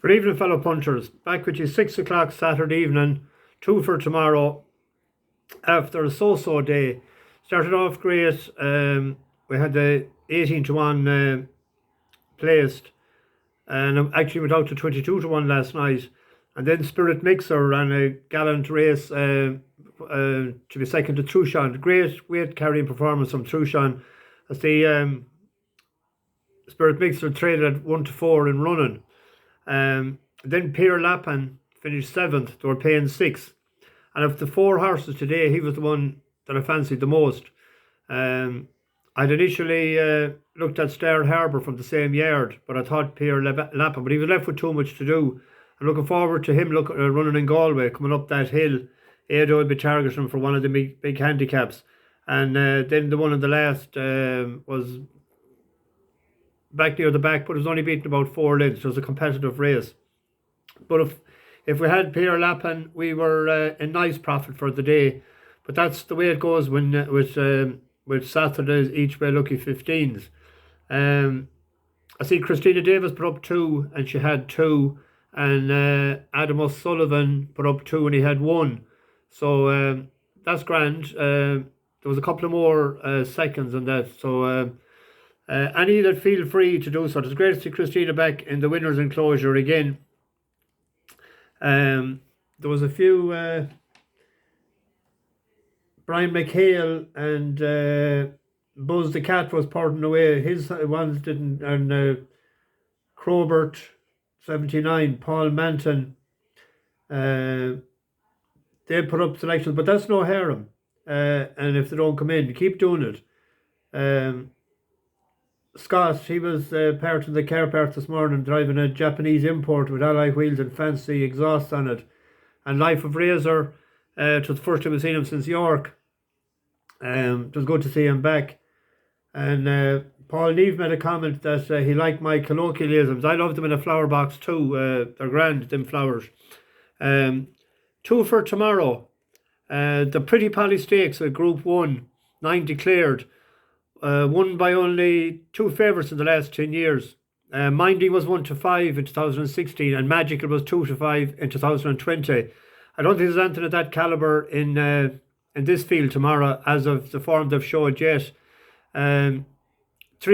Good evening, fellow punchers. Back with you 6 o'clock Saturday evening, 2 for tomorrow after a so-so day. Started off great. We had the 18 to 1 placed, and actually went out to 22 to 1 last night. And then Spirit Mixer ran a gallant race to be second to Trushan. Great carrying performance from Trushan as the Spirit Mixer traded at 1 to 4 in running. Then Pierre Lapin finished 7th. They were paying 6. And of the 4 horses today, he was the one that I fancied the most. I'd initially looked at Star Harbour from the same yard, but I thought Pierre Lapin, but he was left with too much to do. I'm looking forward to him running in Galway, coming up that hill. Ada will be targeting him for one of the big handicaps. And then the one on the last was back near the back, but it was only beaten about 4 lengths. It was a competitive race. But if we had Pierre Lapin, we were in nice profit for the day. But that's the way it goes when with Saturdays each way lucky 15s. I see Christina Davis put up 2 and she had 2, and Adam O'Sullivan put up 2 and he had 1. So that's grand. There was a couple of more seconds on that. So any that feel free to do so. It's great to see Christina back in the winner's enclosure again. There was a few Brian McHale and Buzz the Cat was parting away. His ones didn't, and Crobert 79, Paul Manton, they put up selections, but that's no harem. And if they don't come in, keep doing it. Scott, he was part of the car park this morning, driving a Japanese import with alloy wheels and fancy exhaust on it. And Life of Razor, it was the first time I've seen him since York. It was good to see him back. And Paul Neve made a comment that he liked my colloquialisms. I loved them in a flower box too. They're grand, them flowers. 2 for tomorrow. The Pretty Polly Stakes at Group 1, 9 declared. Won by only 2 favourites in the last 10 years. Mindy was 1 to 5 in 2016 and Magical was 2 to 5 in 2020. I don't think there's anything of that calibre in this field tomorrow as of the form they've showed yet. 3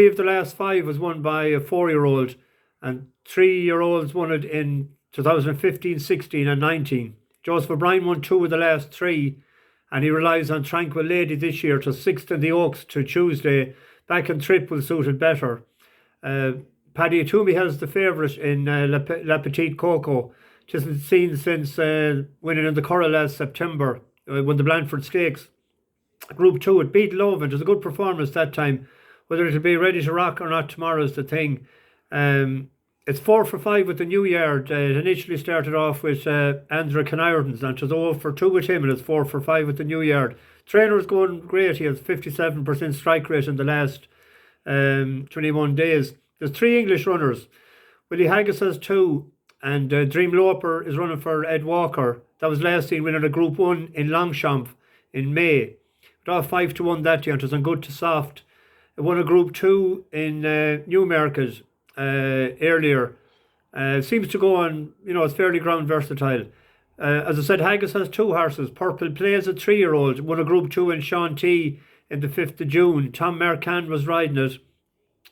of the last 5 was won by a 4-year-old, and 3-year-olds won it in 2015, 16 and 19. Joseph O'Brien won 2 of the last 3. And he relies on Tranquil Lady this year to 6th in the Oaks to Tuesday. Back and Trip will suit it better. Paddy Atumi has the favourite in La Petite Coco. Just seen since winning in the Curragh last September, won the Blandford Stakes. Group 2, it beat Love, and it was a good performance that time. Whether it'll be ready to rock or not tomorrow is the thing. It's 4 for 5 with the new yard. It initially started off with Andrew Canairtons, and it was 0 for 2 with him, and it's 4 for 5 with the new yard. Trainer's going great. He has 57% strike rate in the last 21 days. There's 3 English runners. Willie Haggis has 2, and Dream Loper is running for Ed Walker. That was last seen winning a Group 1 in Longchamp in May. It off 5 to 1 that year. It was on good to soft. It won a Group 2 in Newmarket earlier. Seems to go on, it's fairly ground versatile. As I said, Haggis has 2 horses. Purple Plays a 3-year-old, won a Group 2 in Sean T in the 5th of June. Tom Mercan was riding it.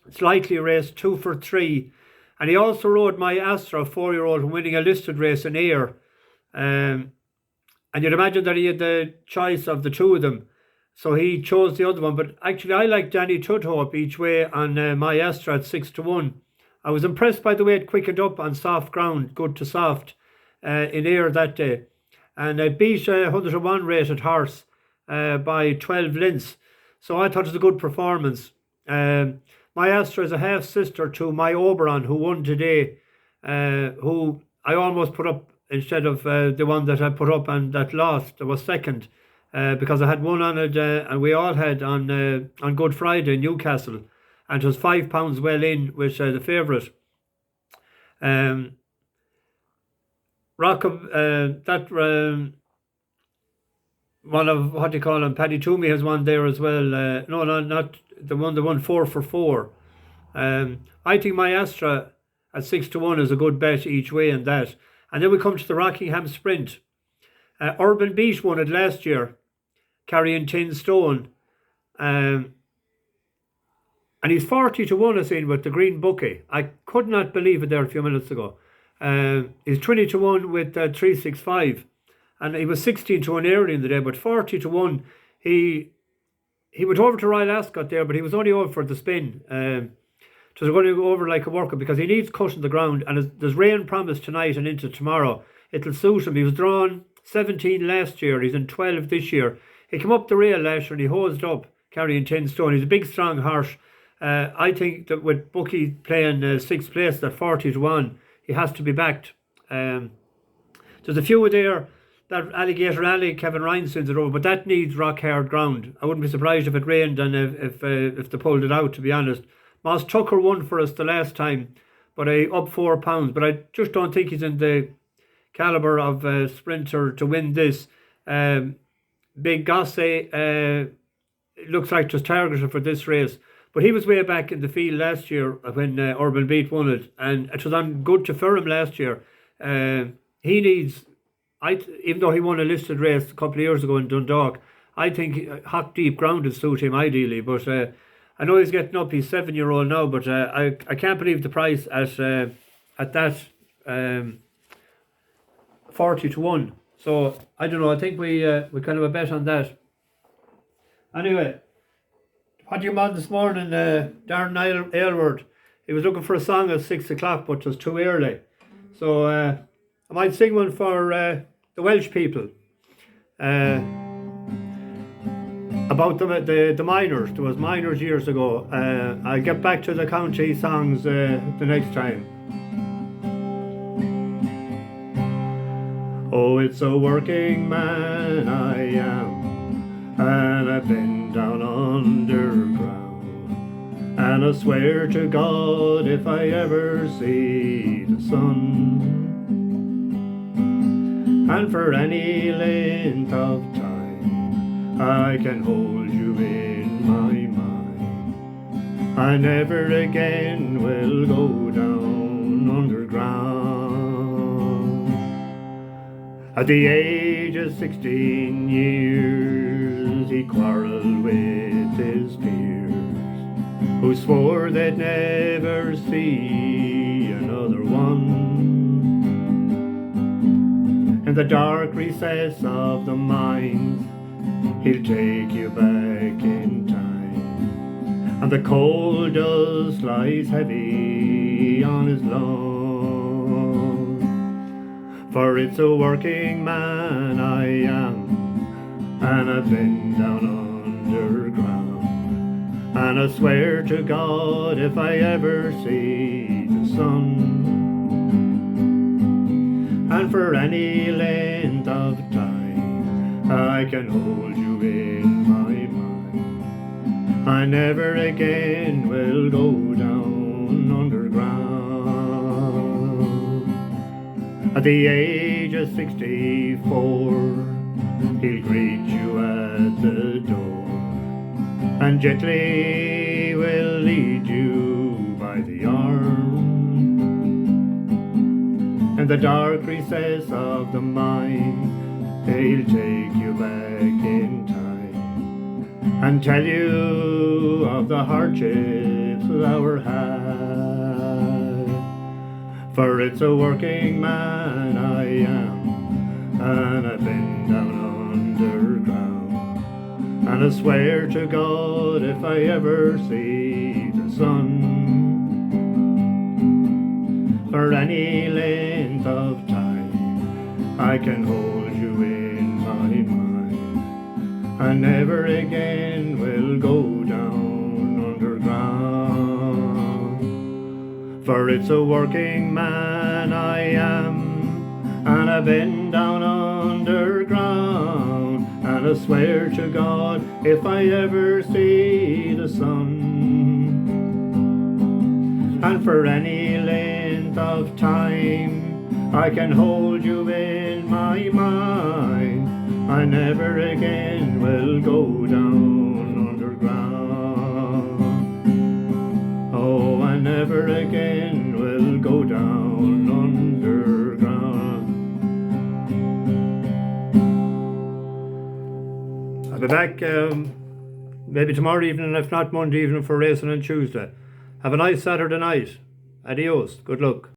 It's likely a race, 2 for 3. And he also rode My Astra, a 4-year-old, winning a listed race in Ayr. And you'd imagine that he had the choice of the 2 of them. So he chose the other one. But actually, I like Danny Tudhope each way on My Astra at 6 to 1. I was impressed by the way it quickened up on soft ground, good to soft, in Ayr that day. And it beat 101 rated horse by 12 lengths. So I thought it was a good performance. My Astra is a half-sister to My Oberon, who won today, who I almost put up instead of the one that I put up and that lost. It was second, because I had one on it, and we all had on Good Friday in Newcastle. And it was £5 well in with the favourite. One of, what do you call him, Paddy Toomey has one there as well. No, not the one that won 4 for 4. I think My Astra at 6-1 is a good bet each way in that. And then we come to the Rockingham Sprint. Urban Beat won it last year, carrying 10 stone. And he's 40-1, I seen, with the green bookie. I could not believe it there a few minutes ago. He's 20-1 with 365. And he was 16-1 early in the day, but 40-1. He went over to Royal Ascot there, but he was only over for the spin. So they're going to go over like a worker because he needs cutting the ground. And there's rain promised tonight and into tomorrow. It'll suit him. He was drawn 17 last year. He's in 12 this year. He came up the rail last year and he hosed up carrying 10 stone. He's a big, strong horse. I think that with Bucky playing 6th place at 40-1, he has to be backed. There's a few there. That Alligator Alley, Kevin Ryan sends it over, but that needs rock hard ground. I wouldn't be surprised if it rained and if they pulled it out, to be honest. Moss Tucker won for us the last time, but up £4. But I just don't think he's in the calibre of a sprinter to win this. Big Gosse looks like just targeted for this race, but he was way back in the field last year when Urban Beat won it, and it was on good to for him last year. He needs. Even though he won a listed race a couple of years ago in Dundalk, I think hot deep ground would suit him ideally. But I know he's getting up. He's 7-year-old now, but I can't believe the price at that 40-1. So I don't know. I think we kind of a bet on that. Anyway, what do you want this morning, Darren Aylward? He was looking for a song at 6 o'clock, but it was too early. So I might sing one for the Welsh people about the miners. There was miners years ago. I'll get back to the county songs the next time. Oh, it's a working man I am, and I've been down underground, and I swear to God if I ever see the sun, and for any length of time I can hold you in my mind, I never again will go down underground. At the age of 16 years he quarrelled with his peers, who swore they'd never see another one. In the dark recess of the mines he'll take you back in time, and the coal dust lies heavy on his lungs. For it's a working man I am, and I've been down underground, and I swear to God if I ever see the sun, and for any length of time I can hold you in my mind, I never again will go down underground. At the age of 64 he'll greet you at the door, and gently will lead you by the arm. In the dark recess of the mine he'll take you back in time, and tell you of the hardships that were had. For it's a working man I am, and I've been down underground, and I swear to God if I ever see the sun, for any length of time I can hold you in my mind, I never again will go down underground. For it's a working man I am, and I've been down underground, and I swear to God if I ever see the sun, and for any length of time I can hold you in my mind, I never again will go down underground. Oh, I never again will go go down underground. I'll be back maybe tomorrow evening, if not Monday evening, for racing on Tuesday. Have a nice Saturday night. Adios. Good luck.